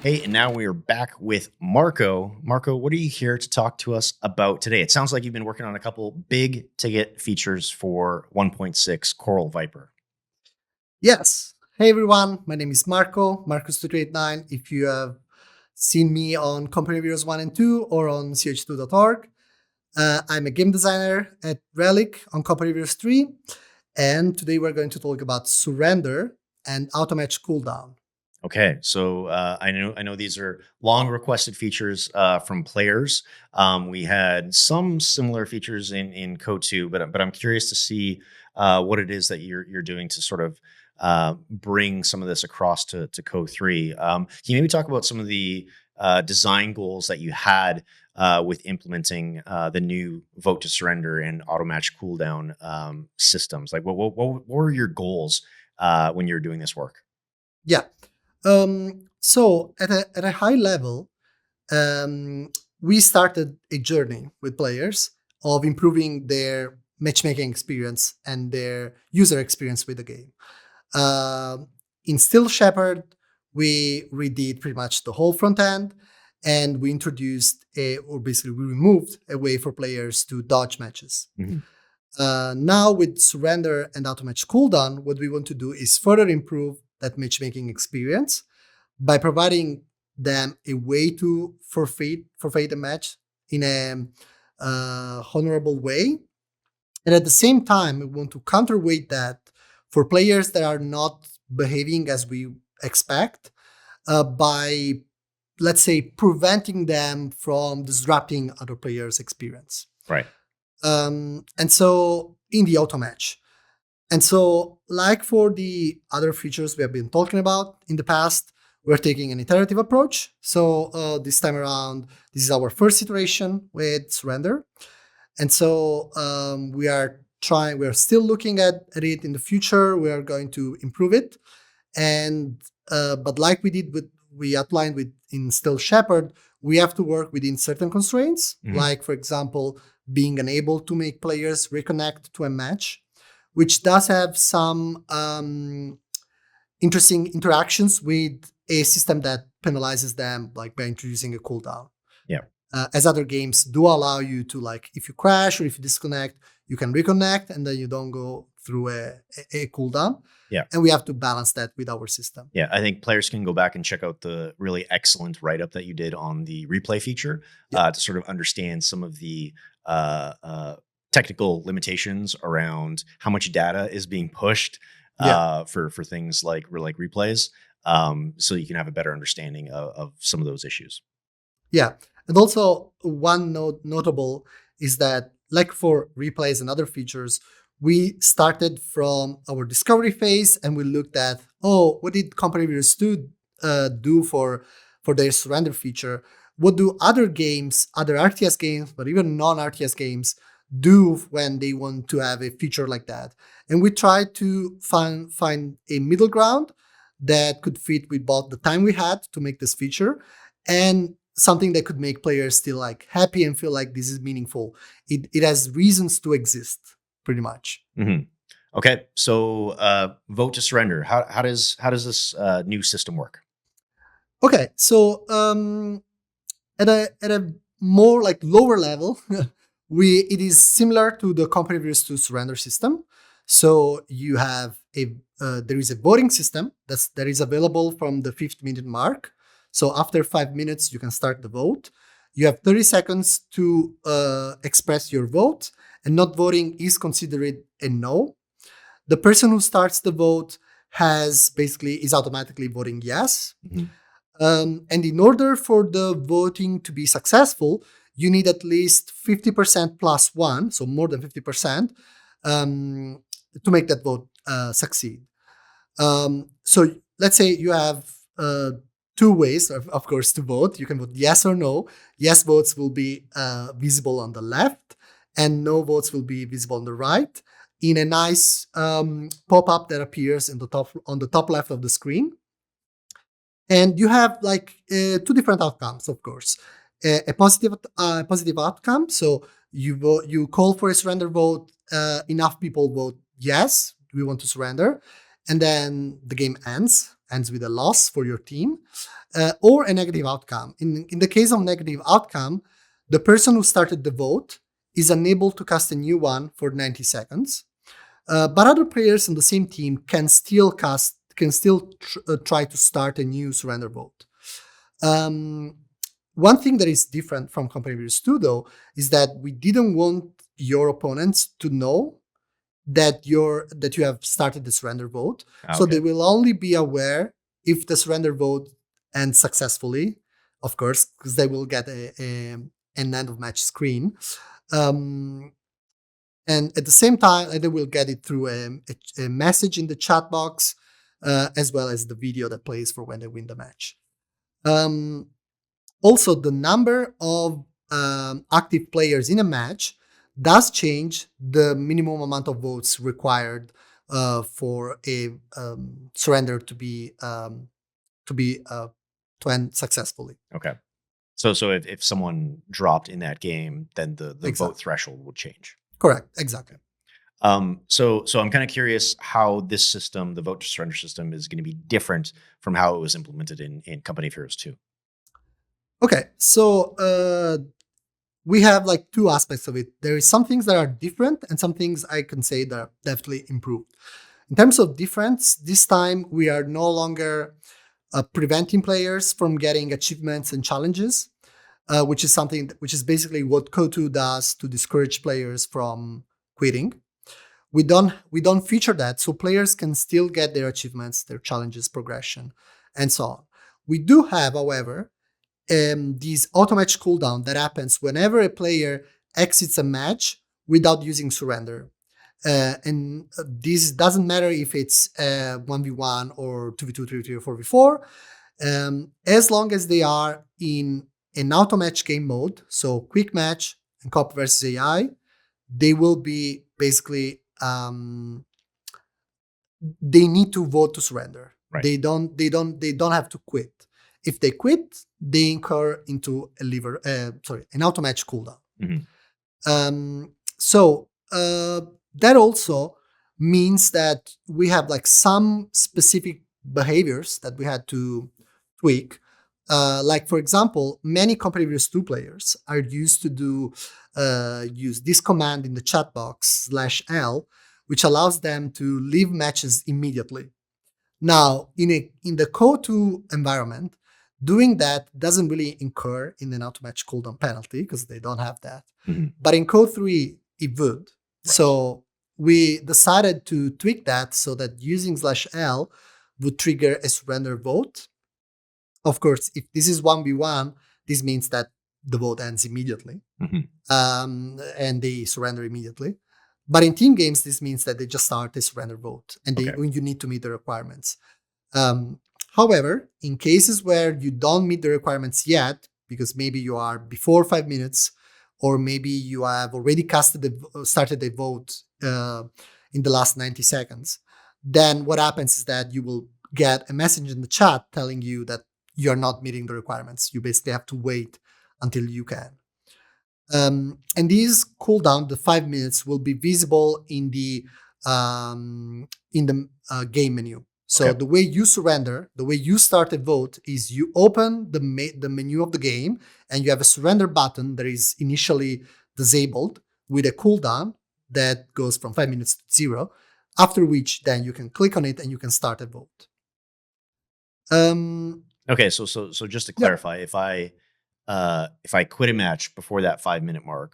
Hey, and now we are back with Marco. Marco, what are you here to talk to us about today? It sounds like you've been working on a couple big ticket features for 1.6 Coral Viper. Yes. Hey everyone, my name is Marco, Marcus2389. If you have seen me on Company Reviews 1 and 2 or on ch2.org, I'm a game designer at Relic on Company Reviews 3. And today we're going to talk about Surrender and Automatch Cooldown. Okay, so I know these are long requested features from players. We had some similar features in Code 2, but I'm curious to see what it is that you're doing to sort of bring some of this across to Code 3. Can you maybe talk about some of the design goals that you had with implementing the new vote to surrender and automatch cooldown systems? Like, what were your goals when you were doing this work? Yeah. So at a high level, we started a journey with players of improving their matchmaking experience and their user experience with the game. In Still Shepherd, we redid pretty much the whole front end, and we introduced or basically we removed a way for players to dodge matches. Mhm. Now with Surrender and Automatch Cooldown, what we want to do is further improve that matchmaking experience by providing them a way to forfeit a match in a honorable way. And at the same time, we want to counterweight that for players that are not behaving as we expect by, let's say, preventing them from disrupting other players' experience. Right. And so in the Automatch. And so, like for the other features we have been talking about in the past, we're taking an iterative approach. So this time around, this is our first iteration with Surrender. And so we're still looking at it in the future. We are going to improve it. And but like we outlined with in Still Shepherd, we have to work within certain constraints, Mhm. like for example, being unable to make players reconnect to a match, which does have some interesting interactions with a system that penalizes them, like by introducing a cooldown. Yeah. As other games do allow you to, like, if you crash or if you disconnect, you can reconnect and then you don't go through a cooldown. Yeah. And we have to balance that with our system. Yeah. I think players can go back and check out the really excellent write up that you did on the replay feature Yeah. to sort of understand some of the uh, uh, technical limitations around how much data is being pushed Yeah. for things like replays, so you can have a better understanding of some of those issues. Yeah. And also one notable is that, like for replays and other features, we started from our discovery phase and we looked at, oh, what did company reviewers do for their surrender feature? What do other games, other RTS games, but even non-RTS games do when they want to have a feature like that? And we tried to find a middle ground that could fit with both the time we had to make this feature and something that could make players still like happy and feel like this is meaningful. It has reasons to exist, pretty much. Mhm. Okay, so vote to surrender. How does this new system work? Okay, so at a more like lower level, it is similar to the company views to surrender system. So you have there is a voting system that is available from the 5th minute mark. So after 5 minutes, you can start the vote. You have 30 seconds to express your vote, and not voting is considered a no. The person who starts the vote is automatically voting yes. Mhm. And in order for the voting to be successful, you need at least 50% plus one, so more than 50%, to make that vote succeed. So let's say you have two ways, of course, to vote. You can vote yes or no. Yes votes will be visible on the left, and no votes will be visible on the right in a nice pop-up that appears on the top left of the screen. And you have like two different outcomes, of course. A positive outcome. So you call for a surrender vote. Enough people vote yes, we want to surrender, and then the game ends ends with a loss for your team, or a negative outcome. In the case of negative outcome, the person who started the vote is unable to cast a new one for 90 seconds. But other players on the same team can still try to start a new surrender vote. One thing that is different from Company vs. 2, though, is that we didn't want your opponents to know that you have started the surrender vote. So they will only be aware if the surrender vote ends successfully, of course, because they will get an end of match screen. And at the same time, they will get it through a message in the chat box, as well as the video that plays for when they win the match. Also, the number of active players in a match does change the minimum amount of votes required for a surrender to end successfully. Okay. So if someone dropped in that game, then the Exactly. vote threshold would change. Correct. Exactly. So I'm kind of curious how this system, the vote to surrender system, is going to be different from how it was implemented in Company of Heroes 2. Okay, so we have like two aspects of it. There is some things that are different and some things I can say that are definitely improved. In terms of difference, this time we are no longer preventing players from getting achievements and challenges, which is basically what CO2 does to discourage players from quitting. We don't feature that, so players can still get their achievements, their challenges, progression, and so on. We do have, however, these Automatch cooldown that happens whenever a player exits a match without using surrender. And this doesn't matter if it's 1v1 or 2v2, 3v3, or 4v4. As long as they are in an Automatch game mode, so quick match and cop versus AI, they will be basically they need to vote to surrender. Right. They don't have to quit. If they quit, they incur into an Automatch cooldown. Mm-hmm. So that also means that we have like some specific behaviors that we had to tweak. Like for example, many Company vs. 2 players are used to use this command in the chat box /L, which allows them to leave matches immediately. Now, in the CO2 environment, doing that doesn't really incur in an Automatch cooldown penalty because they don't have that. Mm-hmm. But in CO3, it would. Right. So we decided to tweak that so that using /L would trigger a surrender vote. Of course, if this is 1v1, this means that the vote ends immediately. Mm-hmm. And they surrender immediately. But in team games, this means that they just start a surrender vote, and you need to meet the requirements. However, in cases where you don't meet the requirements yet, because maybe you are before 5 minutes, or maybe you have already started a vote in the last 90 seconds, then what happens is that you will get a message in the chat telling you that you're not meeting the requirements. You basically have to wait until you can. And these cooldown, the 5 minutes, will be visible in the game menu. So the way you surrender, the way you start a vote is you open the menu of the game and you have a surrender button that is initially disabled with a cooldown that goes from 5 minutes to 0, after which then you can click on it and you can start a vote. Okay, so just to clarify, if I quit a match before that 5-minute mark,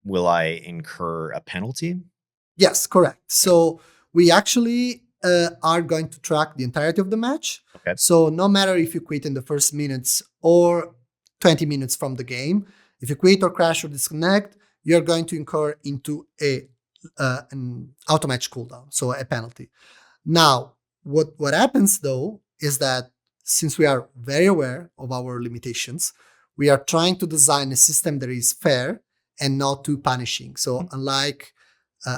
will I incur a penalty? Yes, correct. So we actually are going to track the entirety of the match. Okay. So no matter if you quit in the first minutes or 20 minutes from the game, if you quit or crash or disconnect, you're going to incur into an Automatch cooldown, so a penalty. Now, what happens though is that since we are very aware of our limitations, we are trying to design a system that is fair and not too punishing. So unlike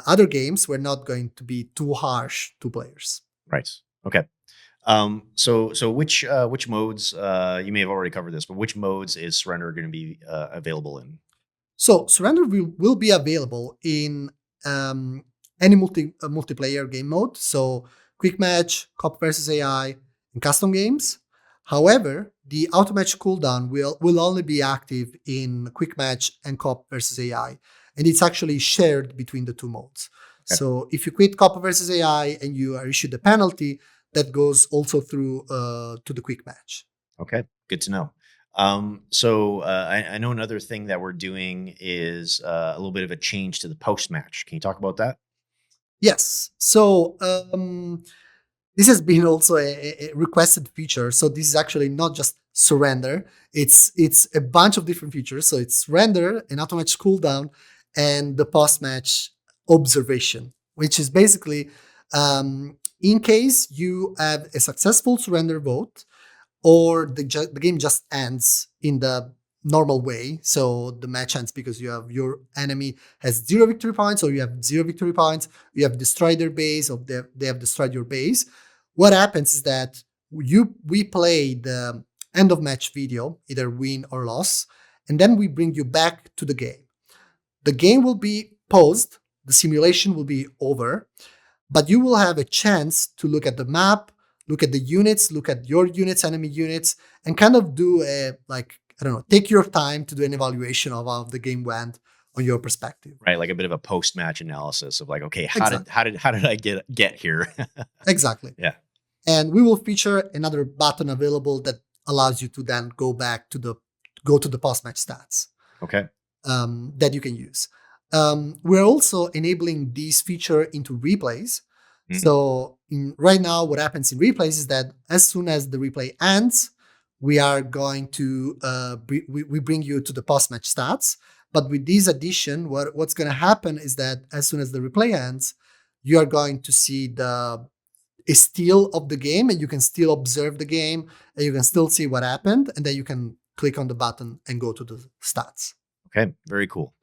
other games, we're not going to be too harsh to players. Right. Okay. So which modes, you may have already covered this, but which modes is surrender going to be available in? So surrender will be available in any multiplayer game mode. So quick match, cop versus AI, and custom games. However, the Automatch cooldown will only be active in quick match and cop versus AI, and it's actually shared between the two modes. Okay. So if you quit cop versus AI and you are issued a penalty, that goes also through to the quick match. Okay. Good to know. I know another thing that we're doing is a little bit of a change to the post match. Can you talk about that? Yes. So this has been also a requested feature. So this is actually not just surrender. It's a bunch of different features. So it's render, an automatic cooldown, and the post match observation, which is basically in case you have a successful surrender vote, or the game just ends in the normal way. So the match ends because you have your enemy has 0 victory points, or you have 0 victory points, you have destroyed their base, or they have destroyed your base. What happens is that we play the end of match video, either win or loss, and then we bring you back to the game. The game will be paused, the simulation will be over, but you will have a chance to look at the map, look at the units, look at your units, enemy units, and kind of do a, like, I don't know, take your time to do an evaluation of how the game went on your perspective. Right, like a bit of a post match analysis of like, okay, Exactly. how did I get here? Exactly. Yeah. And we will feature another button available that allows you to then go to the post match stats. Okay. That you can use. We're also enabling this feature into replays. Mm, So right now, what happens in replays is that as soon as the replay ends, we are going to we bring you to the post match stats. But with this addition, what's going to happen is that as soon as the replay ends, you are going to see a still of the game, and you can still observe the game, and you can still see what happened, and then you can click on the button and go to the stats. okay. Very cool.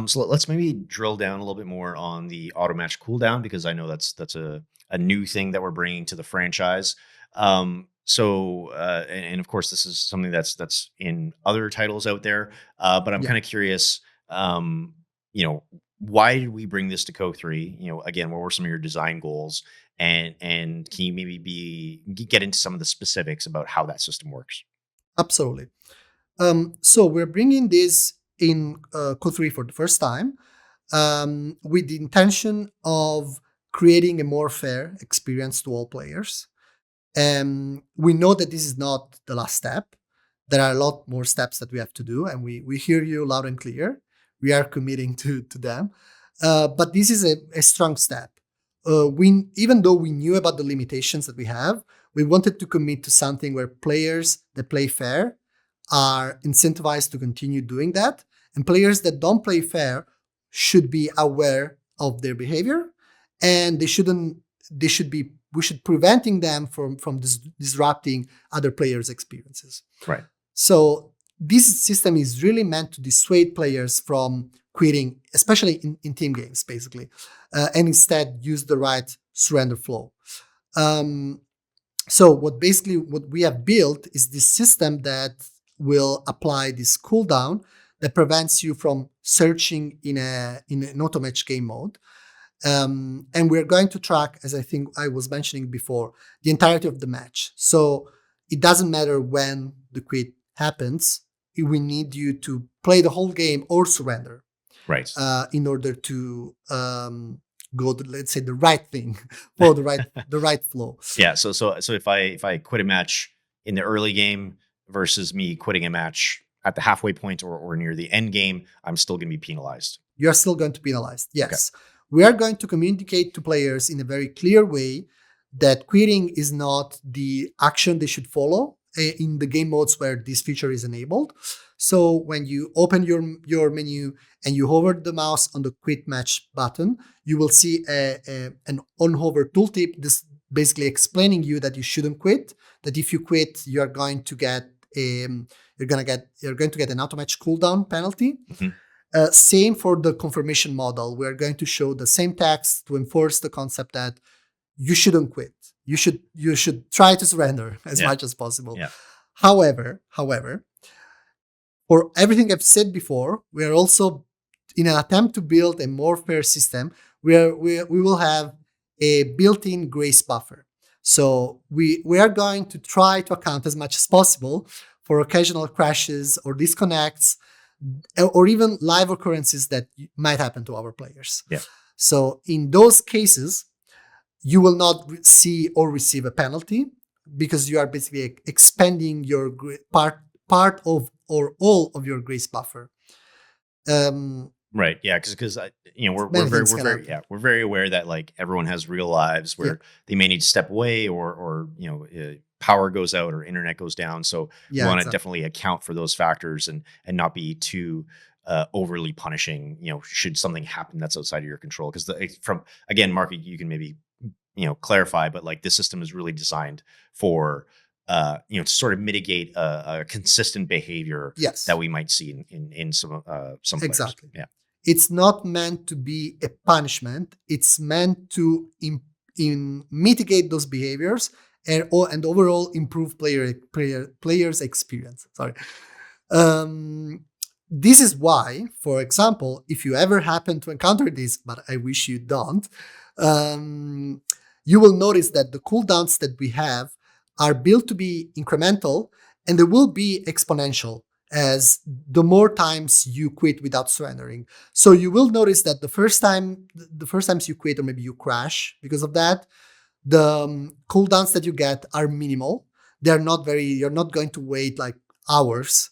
So let's maybe drill down a little bit more on the Automatch cooldown, because I know that's a new thing that we're bringing to the franchise. And of course, this is something that's in other titles out there. But I'm Yeah. kind of curious. You know, why did we bring this to Co3? You know, again, what were some of your design goals? And can you maybe get into some of the specifics about how that system works? Absolutely. So we're bringing this in Q3 for the first time, with the intention of creating a more fair experience to all players. We know that this is not the last step. There are a lot more steps that we have to do, and we hear you loud and clear. We are committing to them. But this is a strong step. Even though we knew about the limitations that we have, we wanted to commit to something where players that play fair are incentivized to continue doing that, and players that don't play fair should be aware of their behavior, and they should be we should preventing them from disrupting other players' experiences. Right. So this system is really meant to dissuade players from quitting, especially in team games, basically, and instead use the right surrender flow. Um, so what we have built is this system that will apply this cooldown that prevents you from searching in an automatch game mode. And we're going to track, as I think I was mentioning before, the entirety of the match. So it doesn't matter when the quit happens. We need you to play the whole game or surrender Right. in order to go to, let's say, the right thing, follow the right flow. Yeah. So if I quit a match in the early game versus me quitting a match at the halfway point or near the end game, I'm still going to be penalized. You're still going to be penalized. Okay. Yes. We are going to communicate to players in a very clear way that quitting is not the action they should follow in the game modes where this feature is enabled. So when you open your menu and you hover the mouse on the quit match button, you will see an on hover tooltip, this basically explaining you that you shouldn't quit, that if you quit, you're going to get you're going to get an automatch cooldown penalty. Mhm. Same for the confirmation model. We're going to show the same text to enforce the concept that you shouldn't quit. You should try to surrender as Yeah. much as possible. Yeah. However, for everything I've said before, we are also in an attempt to build a more fair system where we will have a built-in grace buffer. So we are going to try to account as much as possible for occasional crashes or disconnects, or even live occurrences that might happen to our players. Yeah. So in those cases, you will not see or receive a penalty because you are basically expending your part of or all of your grace buffer. Right. Yeah. Because Many things we're can very happen. we're very aware that like everyone has real lives Yeah, where they may need to step away or power goes out or internet goes down. So we yeah, want to exactly. definitely account for those factors and not be too overly punishing. Should something happen that's outside of your control. Because from again, Mark, you can maybe clarify, but like this system is really designed for to sort of mitigate a consistent behavior that Yes, we might see in some players. exactly. Yeah. It's not meant to be a punishment. It's meant to mitigate those behaviors and overall improve players' experience. Sorry. Um, this is why, for example, if you ever happen to encounter this, but I wish you don't, um, you will notice that the cooldowns that we have are built to be incremental and they will be exponential as the more times you quit without surrendering. So you will notice that the first times you quit or maybe you crash because of that, the cooldowns that you get are minimal. You're not going to wait like hours.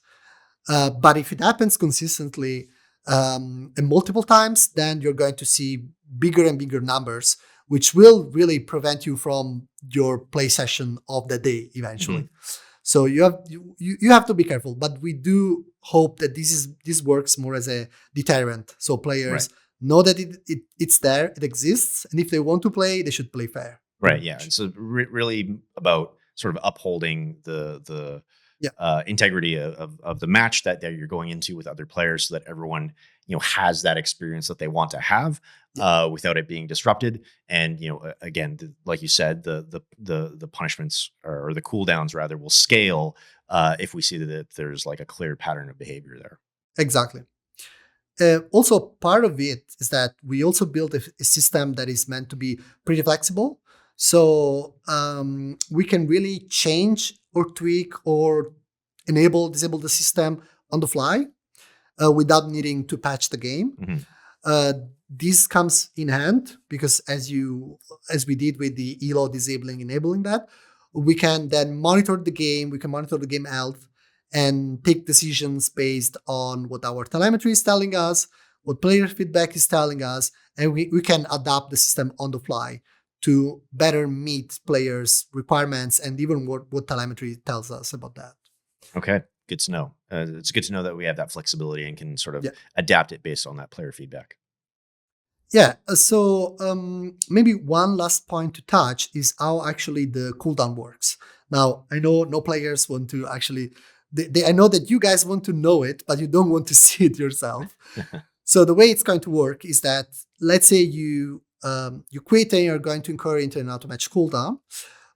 But if it happens consistently and multiple times, then you're going to see bigger and bigger numbers, which will really prevent you from your play session of the day Hmm. eventually. So you have to be careful, but we do hope that this works more as a deterrent. So Right. players know that it's there, it exists, and if they want to play, they should play fair. Pretty Right. Yeah. much. And so really about sort of upholding the Yeah, integrity of the match that you're going into with other players, so that everyone has that experience that they want to have yeah, without it being disrupted. And again, like you said, the punishments or the cooldowns rather will scale if we see that there's like a clear pattern of behavior there. exactly. Also, part of it is that we also built a system that is meant to be pretty flexible. So we can really change or tweak or disable the system on the fly without needing to patch the game. Hmm. Uh, this comes in hand because as we did with the ELO disabling, enabling that, we can then monitor the game, we can monitor the game health and take decisions based on what our telemetry is telling us, what player feedback is telling us, and we can adapt the system on the fly to better meet players' requirements and even what telemetry tells us about that. Okay, good to know. It's good to know that we have that flexibility and can sort of Yeah. adapt it based on that player feedback. Yeah, so maybe one last point to touch is how actually the cooldown works. Now, I know no players want to actually, I know that you guys want to know it, but you don't want to see it yourself. So the way it's going to work is that let's say you quit and you're going to incur into an automatch cooldown.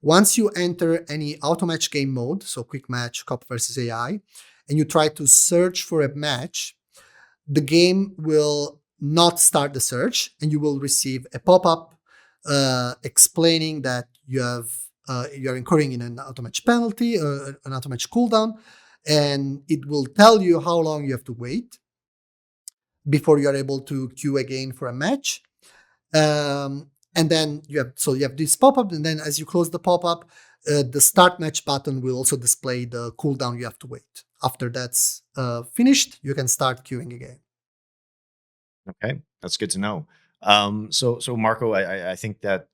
Once you enter any automatch game mode, so quick match, cop versus AI, and you try to search for a match, the game will not start the search and you will receive a pop-up explaining that you're incurring in an automatch penalty or an automatch cooldown, and it will tell you how long you have to wait before you're able to queue again for a match. And then you have this pop-up, and then as you close the pop-up, the start match button will also display the cooldown you have to wait. After that's finished, you can start queuing again. Okay, that's good to know. So Marco, I think that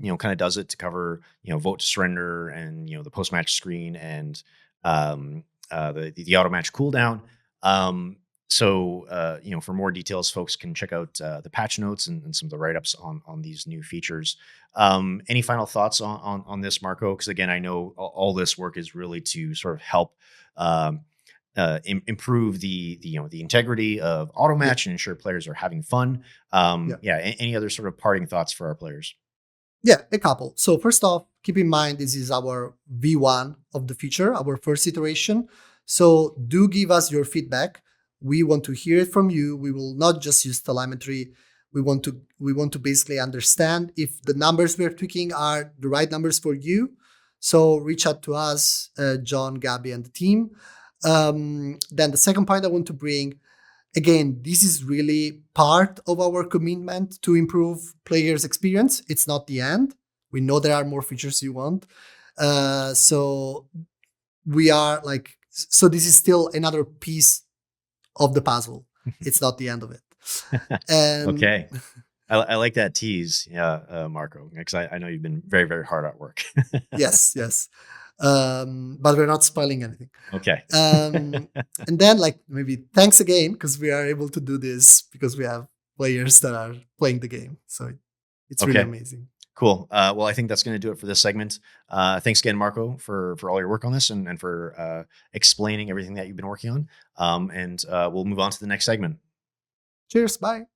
kind of does it to cover vote to surrender and the post match screen and um, the auto match cooldown. For more details, folks can check out the patch notes and some of the write ups on these new features. Any final thoughts on this, Marco? Because again, I know all this work is really to sort of help. Um, Improve the integrity of Yeah, Automatch and ensure players are having fun. yeah. Any other sort of parting thoughts for our players? Yeah, a couple. So first off, keep in mind this is our V1 of the feature, our first iteration. So do give us your feedback. We want to hear it from you. We will not just use telemetry. We want to basically understand if the numbers we're tweaking are the right numbers for you. So reach out to us, John, Gabby, and the team. Then the second point I want to bring, again, this is really part of our commitment to improve players' experience. It's not the end. We know there are more features you want. So we are like, so this is still another piece of the puzzle. It's not the end of it. And Okay. I like that tease, Marco, because I know you've been very, very hard at work. yes, yes. But we're not spoiling anything. Okay. And then like maybe thanks again, because we are able to do this because we have players that are playing the game. So it's really Okay. amazing. Cool. Well, I think that's going to do it for this segment. Thanks again, Marco, for all your work on this and for explaining everything that you've been working on. And we'll move on to the next segment. Cheers. Bye.